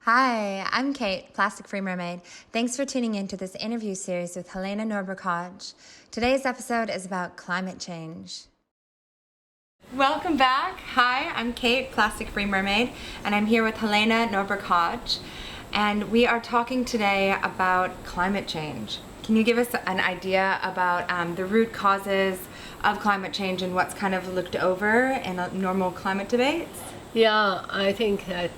Hi, I'm Kate, Plastic-Free Mermaid. Thanks for tuning in to this interview series with Helena Norberg-Hodge. Today's episode is about climate change. Welcome back. Hi, I'm Kate, Plastic-Free Mermaid, and I'm here with Helena Norberg-Hodge, and we are talking today about climate change. Can you give us an idea about the root causes of climate change and what's kind of looked over in normal climate debates? Yeah, I think that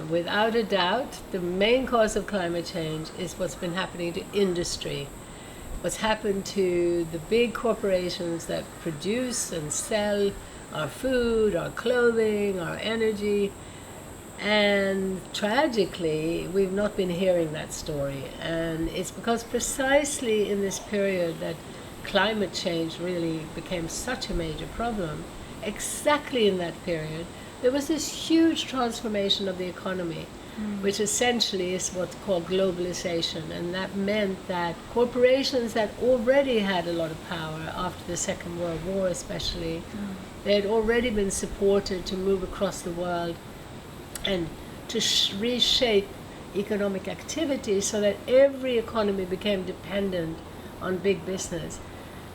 without a doubt, the main cause of climate change is what's been happening to industry. What's happened to the big corporations that produce and sell our food, our clothing, our energy. And tragically, we've not been hearing that story. And it's because precisely in this period that climate change really became such a major problem. Exactly in that period, there was this huge transformation of the economy, which essentially is what's called globalization. And that meant that corporations that already had a lot of power after the Second World War especially, they had already been supported to move across the world and to reshape economic activity so that every economy became dependent on big business.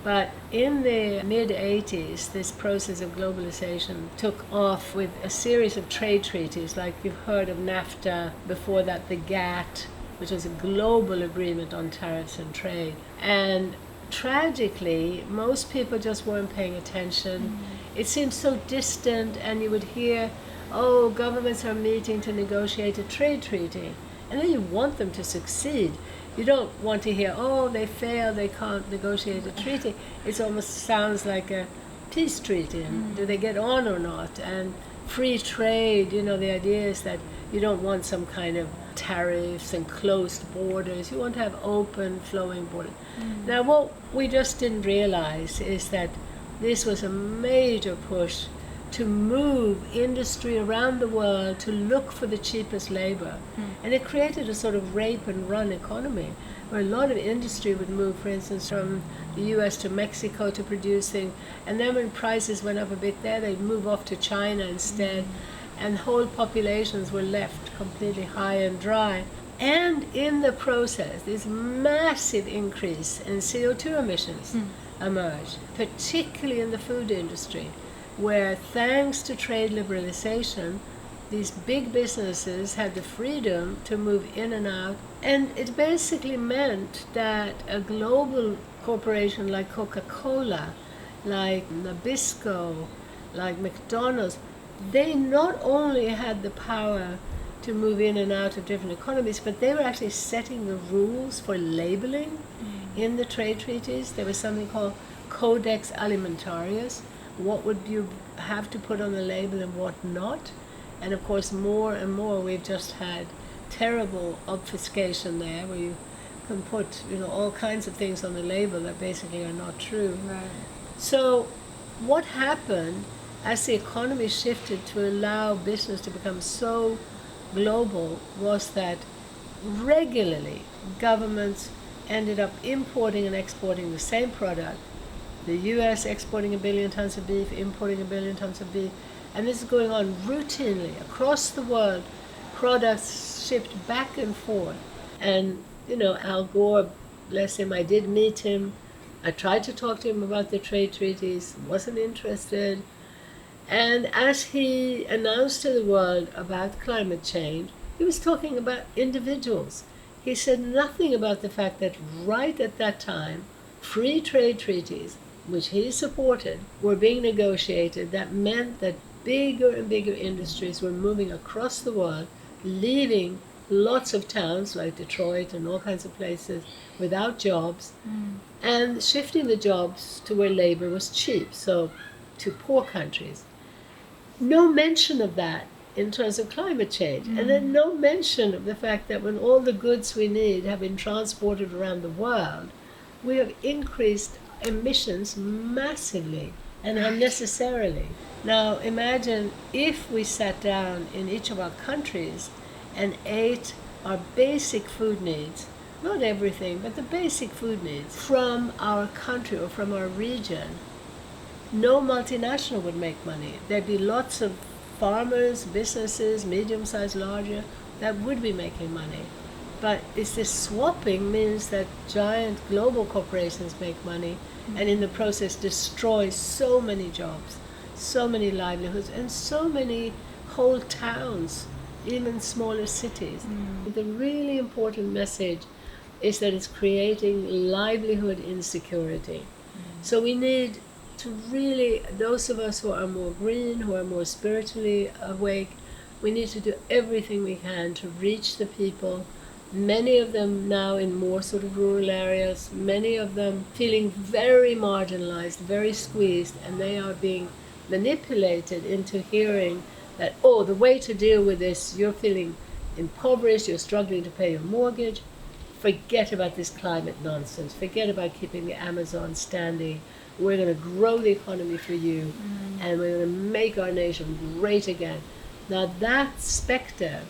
But in the mid-80s, this process of globalization took off with a series of trade treaties, like you've heard of NAFTA, before that the GATT, which was a global agreement on tariffs and trade. And tragically, most people just weren't paying attention. It seemed so distant, and you would hear, oh, governments are meeting to negotiate a trade treaty. And then you want them to succeed. You don't want to hear, oh, they failed, they can't negotiate a treaty. It almost sounds like a peace treaty. And do they get on or not? And free trade, the idea is that you don't want some kind of tariffs and closed borders. You want to have open, flowing borders. Now, what we just didn't realize is that this was a major push to move industry around the world to look for the cheapest labor. And it created a sort of rape and run economy where a lot of industry would move, for instance, from the US to Mexico to producing, and then when prices went up a bit there, they'd move off to China instead, and whole populations were left completely high and dry. And in the process, this massive increase in CO2 emissions emerged, particularly in the food industry, where thanks to trade liberalization, these big businesses had the freedom to move in and out. And it basically meant that a global corporation like Coca-Cola, like Nabisco, like McDonald's, they not only had the power to move in and out of different economies, but they were actually setting the rules for labeling in the trade treaties. There was something called Codex Alimentarius. What would you have to put on the label and what not? And of course, more and more, we've just had terrible obfuscation there, where you can put, all kinds of things on the label that basically are not true. Right. So, what happened as the economy shifted to allow business to become so global was that regularly governments ended up importing and exporting the same product. The US exporting 1 billion tons of beef, importing 1 billion tons of beef. And this is going on routinely across the world, products shipped back and forth. And, Al Gore, bless him, I did meet him. I tried to talk to him about the trade treaties, wasn't interested. And as he announced to the world about climate change, he was talking about individuals. He said nothing about the fact that right at that time, free trade treaties, which he supported, were being negotiated. That meant that bigger and bigger industries were moving across the world, leaving lots of towns like Detroit and all kinds of places without jobs, and shifting the jobs to where labor was cheap, so to poor countries. No mention of that in terms of climate change. And then no mention of the fact that when all the goods we need have been transported around the world, we have increased emissions massively and unnecessarily. Now imagine if we sat down in each of our countries and ate our basic food needs, not everything, but the basic food needs from our country or from our region. No multinational would make money. There'd be lots of farmers, businesses, medium-sized, larger, that would be making money. But it's this swapping means that giant global corporations make money and in the process destroy so many jobs, so many livelihoods, and so many whole towns, even smaller cities. The really important message is that it's creating livelihood insecurity. So we need to really, those of us who are more green, who are more spiritually awake, we need to do everything we can to reach the people, many of them now in more sort of rural areas, many of them feeling very marginalized, very squeezed, and they are being manipulated into hearing that, oh, the way to deal with this, you're feeling impoverished, you're struggling to pay your mortgage, forget about this climate nonsense, forget about keeping the Amazon standing, we're going to grow the economy for you, and we're going to make our nation great again. Now that specter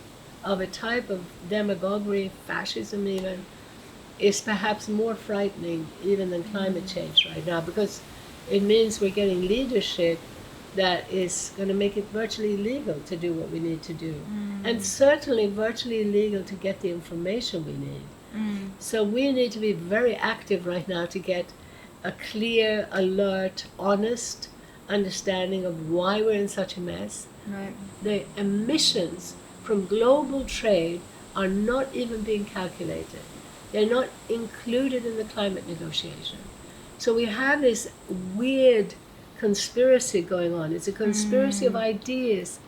of a type of demagoguery, fascism even, is perhaps more frightening even than climate change right now, because it means we're getting leadership that is going to make it virtually illegal to do what we need to do. And certainly virtually illegal to get the information we need. So we need to be very active right now to get a clear, alert, honest understanding of why we're in such a mess. Right. The emissions from global trade are not even being calculated. They're not included in the climate negotiation. So we have this weird conspiracy going on. It's a conspiracy of ideas.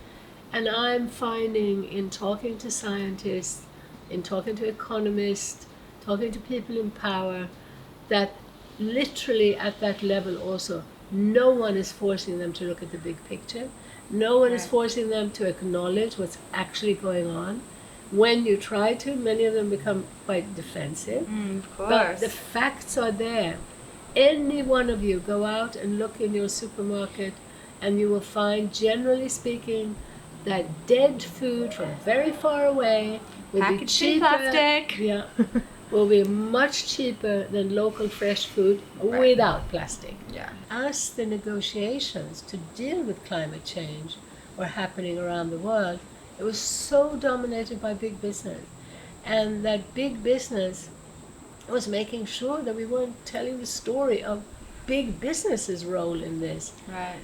And I'm finding in talking to scientists, in talking to economists, talking to people in power, that literally at that level also, no one is forcing them to look at the big picture. No one is forcing them to acknowledge what's actually going on. When you try to, many of them become quite defensive. Of course. But the facts are there. Any one of you go out and look in your supermarket and you will find, generally speaking, that dead food from very far away will be Packaged cheaper. in plastic. Yeah, will be much cheaper than local fresh food without plastic. Yeah. As the negotiations to deal with climate change were happening around the world, it was so dominated by big business. And that big business was making sure that we weren't telling the story of big business's role in this. Right.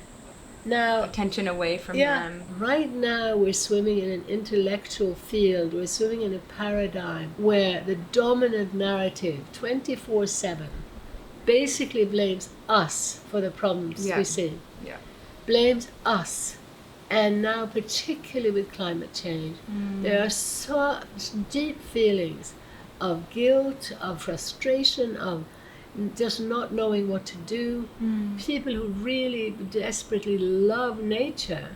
Now, Attention away from them. right now we're swimming in an intellectual field, we're swimming in a paradigm where the dominant narrative 24/7 basically blames us for the problems we see. Yeah. Blames us. And now particularly with climate change, there are such deep feelings of guilt, of frustration, of just not knowing what to do. People who really desperately love nature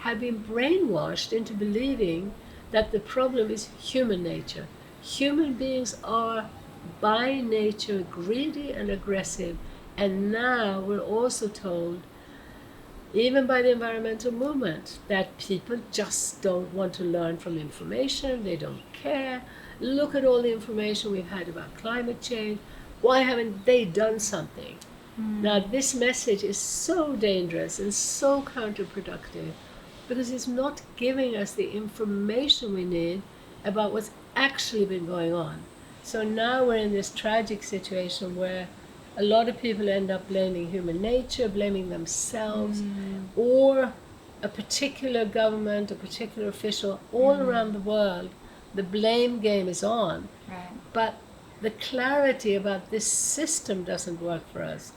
have been brainwashed into believing that the problem is human nature. Human beings are by nature greedy and aggressive, and now we're also told, even by the environmental movement, that people just don't want to learn from information, they don't care. Look at all the information we've had about climate change. Why haven't they done something? Now this message is so dangerous and so counterproductive because it's not giving us the information we need about what's actually been going on. So now we're in this tragic situation where a lot of people end up blaming human nature, blaming themselves, or a particular government, a particular official. All around the world, the blame game is on. Right. But the clarity about this system doesn't work for us.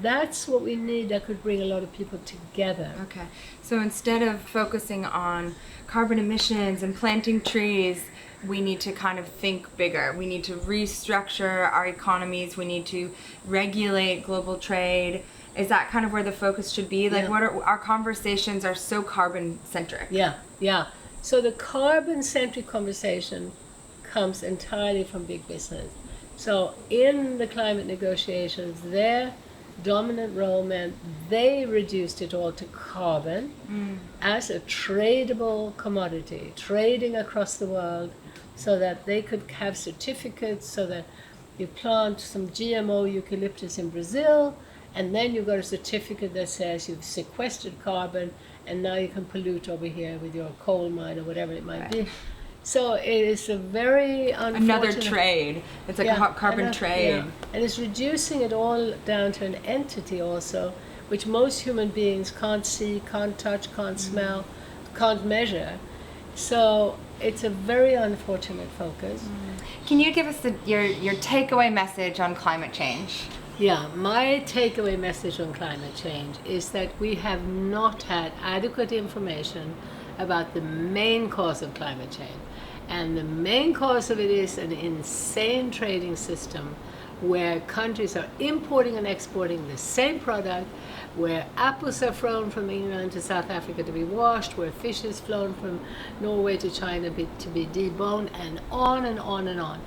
That's what we need that could bring a lot of people together. Okay. So instead of focusing on carbon emissions and planting trees, we need to kind of think bigger. We need to restructure our economies. We need to regulate global trade. Is that kind of where the focus should be? Like, what are our conversations are so carbon-centric? Yeah. So the carbon-centric conversation comes entirely from big business. So in the climate negotiations, their dominant role meant they reduced it all to carbon as a tradable commodity, trading across the world so that they could have certificates, so that you plant some GMO eucalyptus in Brazil, and then you got a certificate that says you've sequestered carbon, and now you can pollute over here with your coal mine or whatever it might be. So it is a very unfortunate... Another trade. It's like a carbon trade. Yeah. And it's reducing it all down to an entity also, which most human beings can't see, can't touch, can't smell, can't measure. So it's a very unfortunate focus. Can you give us your takeaway message on climate change? Yeah, my takeaway message on climate change is that we have not had adequate information about the main cause of climate change. And the main cause of it is an insane trading system where countries are importing and exporting the same product, where apples are flown from England to South Africa to be washed, where fish is flown from Norway to China to be deboned, and on and on and on.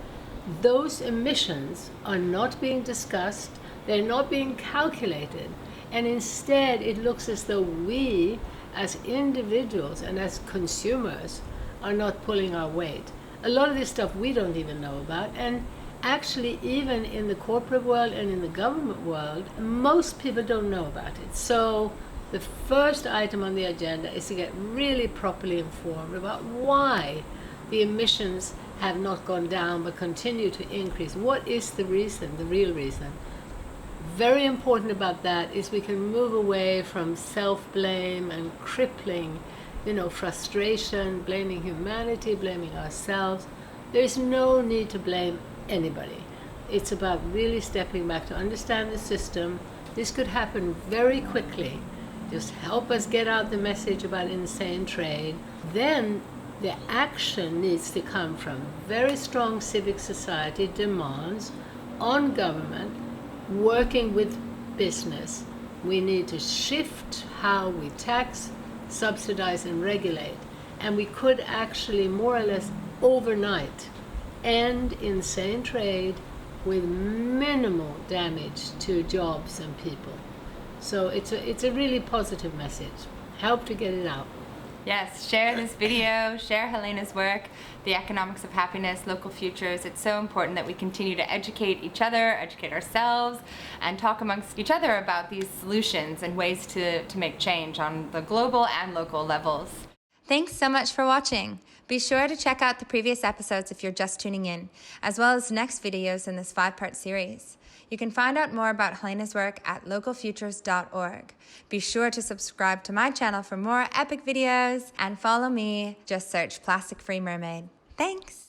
Those emissions are not being discussed, they're not being calculated, and instead it looks as though we, as individuals and as consumers, are not pulling our weight. A lot of this stuff we don't even know about, and actually even in the corporate world and in the government world, most people don't know about it. So the first item on the agenda is to get really properly informed about why the emissions have not gone down but continue to increase. What is the reason, the real reason? Very important about that is we can move away from self-blame and crippling, frustration, blaming humanity, blaming ourselves. There's no need to blame anybody. It's about really stepping back to understand the system. This could happen very quickly. Just help us get out the message about insane trade. Then the action needs to come from very strong civic society demands on government, working with business. We need to shift how we tax, subsidize, and regulate. And we could actually more or less overnight end insane trade with minimal damage to jobs and people. So it's a really positive message. Help to get it out. Yes, share this video, share Helena's work, The Economics of Happiness, Local Futures. It's so important that we continue to educate each other, educate ourselves, and talk amongst each other about these solutions and ways to make change on the global and local levels. Thanks so much for watching. Be sure to check out the previous episodes if you're just tuning in, as well as next videos in this 5-part series. You can find out more about Helena's work at localfutures.org. Be sure to subscribe to my channel for more epic videos and follow me. Just search Plastic Free Mermaid. Thanks!